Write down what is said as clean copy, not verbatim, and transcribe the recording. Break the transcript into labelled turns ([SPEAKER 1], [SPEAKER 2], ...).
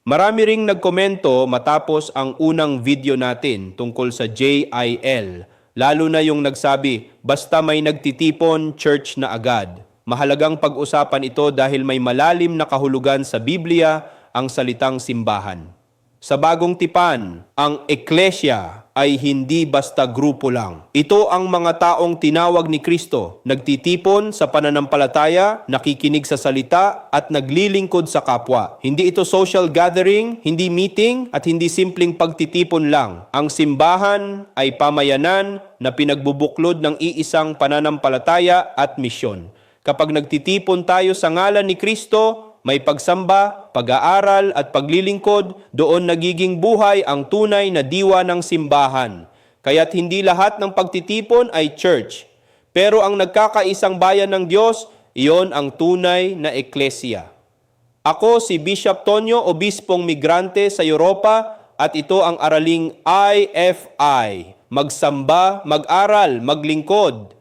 [SPEAKER 1] Marami ring nagkomento matapos ang unang video natin tungkol sa JIL. Lalo na yung nagsabi, basta may nagtitipon, church na agad. Mahalagang pag-usapan ito dahil may malalim na kahulugan sa Biblia ang salitang simbahan. Sa bagong tipan, ang Eklesia ay hindi basta grupo lang. Ito ang mga taong tinawag ni Kristo, nagtitipon sa pananampalataya, nakikinig sa salita, at naglilingkod sa kapwa. Hindi ito social gathering, hindi meeting, at hindi simpleng pagtitipon lang. Ang simbahan ay pamayanan na pinagbubuklod ng iisang pananampalataya at misyon. Kapag nagtitipon tayo sa ngalan ni Kristo, may pagsamba, pag-aaral at paglilingkod, doon nagiging buhay ang tunay na diwa ng simbahan. Kaya't hindi lahat ng pagtitipon ay church. Pero ang nagkakaisang bayan ng Diyos, iyon ang tunay na eklesia. Ako si Bishop Tonyo, obispong migrante sa Europa, at ito ang araling IFI. Magsamba, mag-aral, maglingkod.